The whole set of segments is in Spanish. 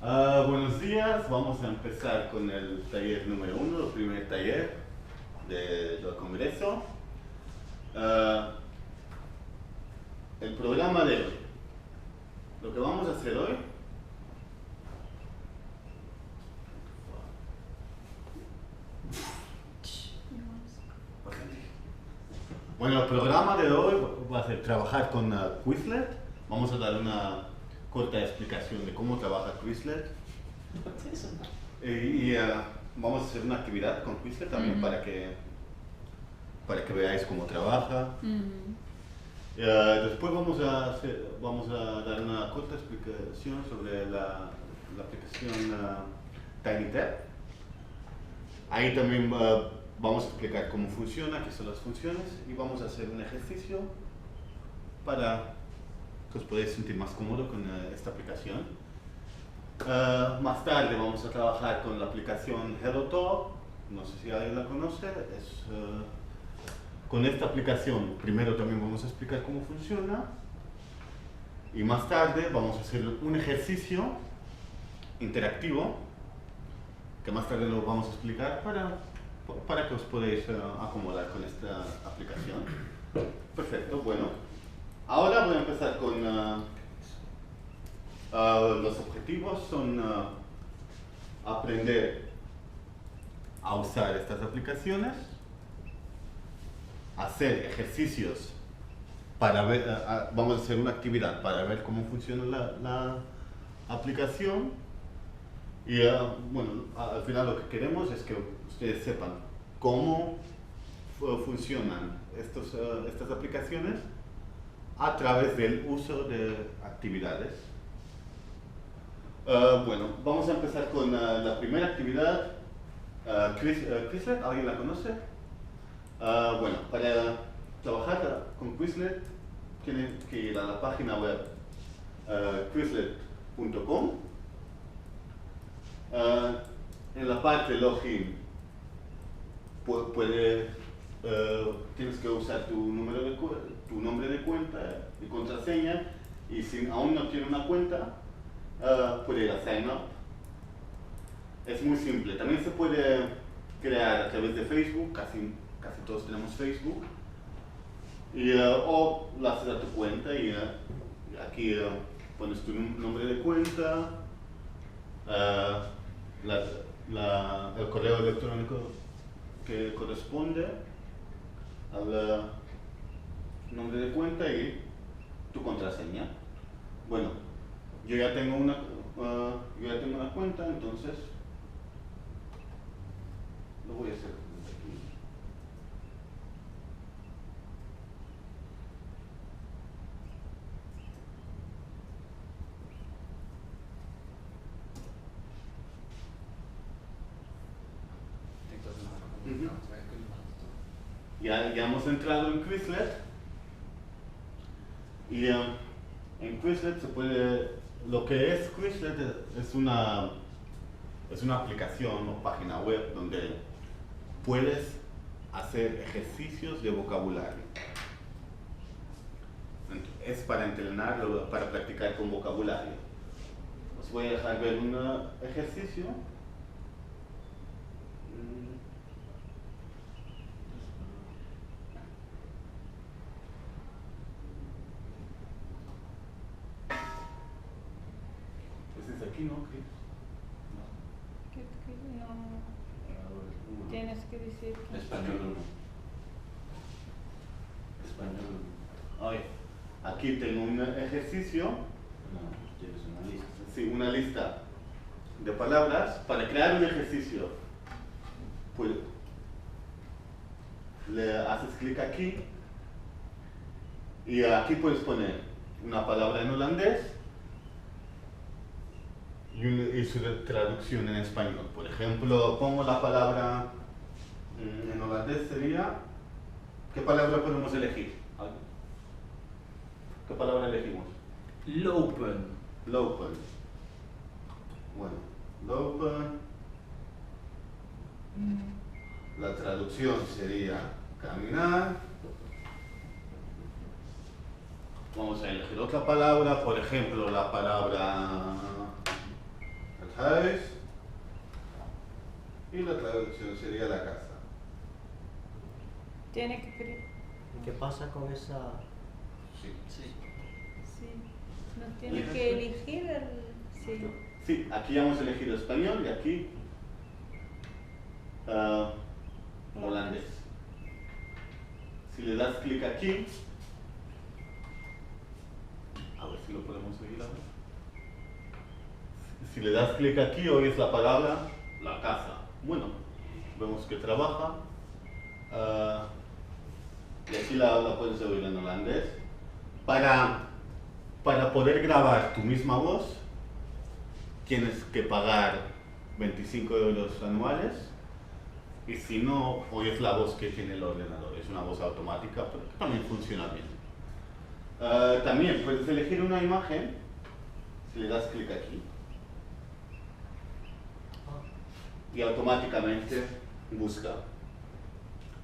Buenos días, vamos a empezar con el taller número 1, el primer taller del Congreso. El programa de hoy. Lo que vamos a hacer hoy Bueno, el programa de hoy va a ser trabajar con Quizlet. Vamos a dar una corta explicación de cómo trabaja Quizlet. Vamos a hacer una actividad con Quizlet también para que veáis cómo trabaja. Después vamos a dar una corta explicación sobre la aplicación TinyTap. Ahí también vamos a explicar cómo funciona, qué son las funciones, y vamos a hacer un ejercicio para que os podáis sentir más cómodo con esta aplicación. Más tarde vamos a trabajar con la aplicación HelloTalk. No sé si alguien la conoce. Con esta aplicación primero también vamos a explicar cómo funciona, y más tarde vamos a hacer un ejercicio interactivo que más tarde lo vamos a explicar para que os podáis acomodar con esta aplicación. Perfecto, bueno. Ahora voy a empezar con los objetivos. Son aprender a usar estas aplicaciones, hacer ejercicios para ver, vamos a hacer una actividad para ver cómo funciona la aplicación. Y bueno, al final lo que queremos es que ustedes sepan cómo funcionan estas aplicaciones a través del uso de actividades. Bueno, vamos a empezar con la primera actividad. Quizlet, ¿alguien la conoce? Bueno, para trabajar con Quizlet tienen que ir a la página web quizlet.com. En la parte login tienes que usar tu nombre de cuenta y contraseña, y si aún no tienes una cuenta, puede ir a sign up. Es muy simple. También se puede crear a través de Facebook, casi todos tenemos Facebook, o lo haces a tu cuenta y aquí pones tu nombre de cuenta, el correo electrónico que corresponde al nombre de cuenta y tu contraseña. Bueno, yo ya tengo una cuenta, entonces lo voy a hacer aquí. Ya hemos entrado en Quizlet, y en Quizlet se puede, lo que es Quizlet es una aplicación o página web donde puedes hacer ejercicios de vocabulario. Es para entrenarlo, para practicar con vocabulario. Os voy a dejar ver un ejercicio. Aquí no, Chris. No. Tienes que decir que... Español. Ay, aquí tengo un ejercicio. No, tienes una lista. Sí, una lista de palabras. Para crear un ejercicio, pues le haces clic aquí, y aquí puedes poner una palabra en holandés y su traducción en español. Por ejemplo, pongo la palabra en holandés, sería... ¿Qué palabra podemos elegir? ¿Qué palabra elegimos? Lopen. Lopen. Bueno, lopen. La traducción sería caminar. Vamos a elegir otra palabra, por ejemplo, la palabra huis. Y la traducción sería la casa. Tiene que creer. ¿Y qué pasa con esa...? Sí. Sí. Sí. No tiene que elegir el. Sí. Sí, aquí ya hemos elegido español y aquí holandés. Si le das clic aquí, a ver si lo podemos seguir ahora. Si le das clic aquí, oyes la palabra la casa. Bueno, vemos que trabaja. Y aquí la puedes oír en holandés. Para poder grabar tu misma voz, tienes que pagar 25 euros anuales. Y si no, oyes la voz que tiene el ordenador. Es una voz automática, pero que también funciona bien. También puedes elegir una imagen si le das clic aquí. Y automáticamente busca.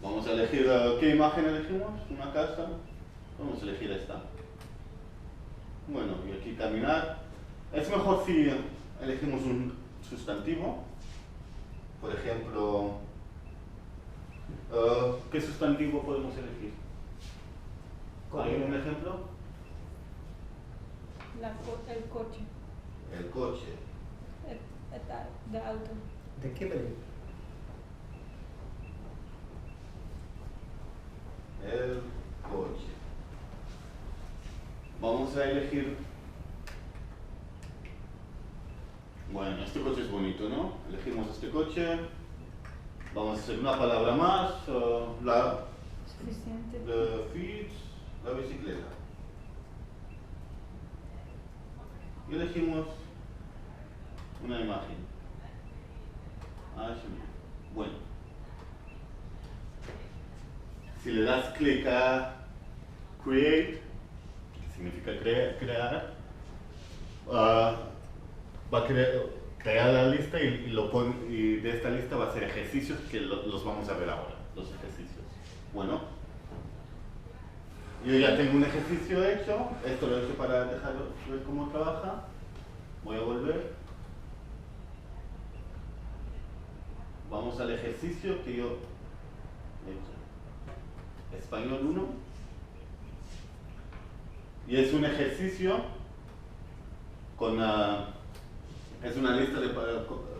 Vamos a elegir, ¿qué imagen elegimos? Una casa. Vamos a elegir esta. Bueno, y aquí caminar. Es mejor si elegimos un sustantivo. Por ejemplo, ¿qué sustantivo podemos elegir? ¿Hay un ejemplo? El coche. El coche. De auto. ¿De qué película? El coche. Vamos a elegir. Bueno, este coche es bonito, ¿no? Elegimos este coche. Vamos a hacer una palabra más. La Suficiente. fiets, la bicicleta. Y elegimos una imagen. Sí. Bueno. Si le das clic a Create, que significa crear, va a crear la lista y de esta lista va a ser ejercicios que los vamos a ver ahora, los ejercicios. Bueno, yo ya tengo un ejercicio hecho, esto lo he hecho para dejar ver cómo trabaja. Voy a volver. Vamos al ejercicio que yo he hecho. Español 1. Y es un ejercicio con es una lista de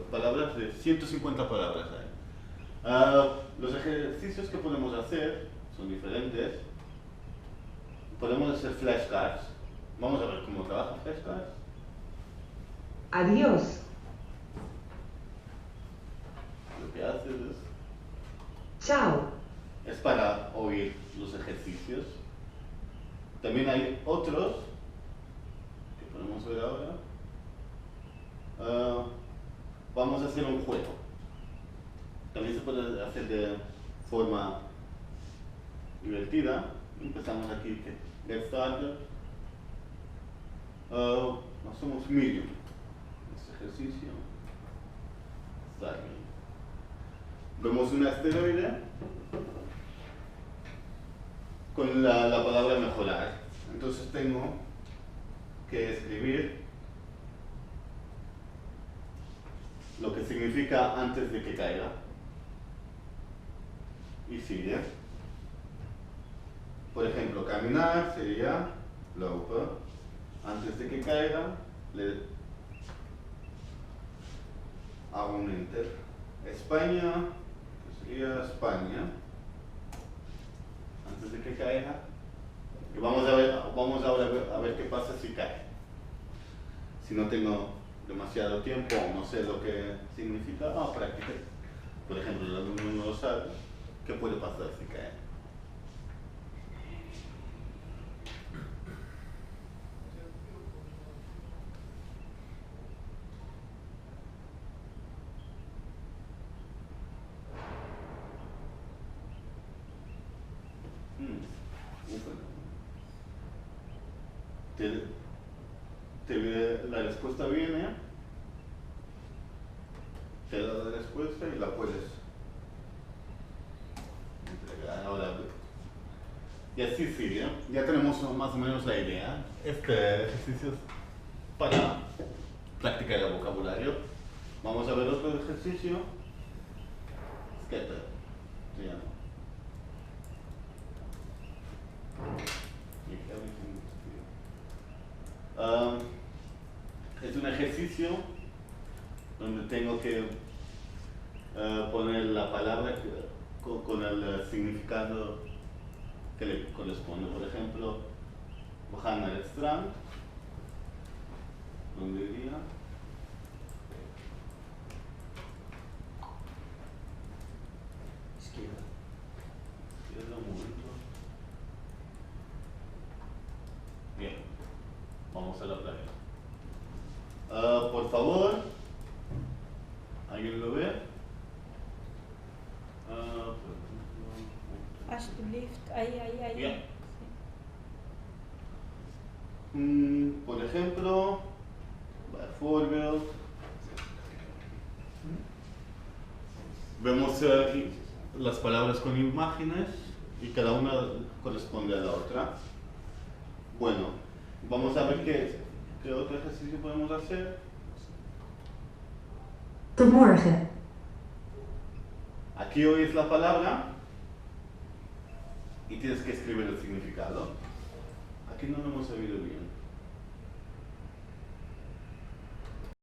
palabras de 150 palabras ahí. Los ejercicios que podemos hacer son diferentes. Podemos hacer flashcards. Vamos a ver cómo trabaja flashcards. Adiós. Lo que haces es Chao. para oír los ejercicios. También hay otros que podemos ver ahora. Vamos a hacer un juego. También se puede hacer de forma divertida. Empezamos aquí, Get Started. Hacemos Medium. Este ejercicio. Start Medium. Vemos un asteroide con la palabra mejorar. Entonces tengo que escribir lo que significa antes de que caiga. Y sigue. Por ejemplo, caminar sería lopen. Antes de que caiga, le hago un enter. España, que sería España. Antes de que caiga. Y vamos ahora a ver qué pasa si cae. Si no tengo demasiado tiempo o no sé lo que significa, práctica. Por ejemplo, el alumno no lo sabe. ¿Qué puede pasar si cae? La respuesta viene, te da la respuesta y la puedes entregar. Ahora, y así sigue. Ya tenemos más o menos la idea. Este ejercicio es para practicar el vocabulario. Vamos a ver otro ejercicio. Scatter se llama. Make everything disappear. Es un ejercicio donde tengo que poner la palabra con el significado que le corresponde. Por ejemplo, Johanna Strand, ¿dónde iría? Izquierda. Izquierda, un momento. Bien, vamos a la playa. Por favor, ¿alguien lo ve? Alsjeblieft, ahí. Ya. Sí. Por ejemplo, bijvoorbeeld, vemos las palabras con imágenes y cada una corresponde a la otra. Bueno, vamos a ver qué otro ejercicio podemos hacer. Tot morgen. Aquí oyes la palabra y tienes que escribir el significado. Aquí no lo hemos sabido bien.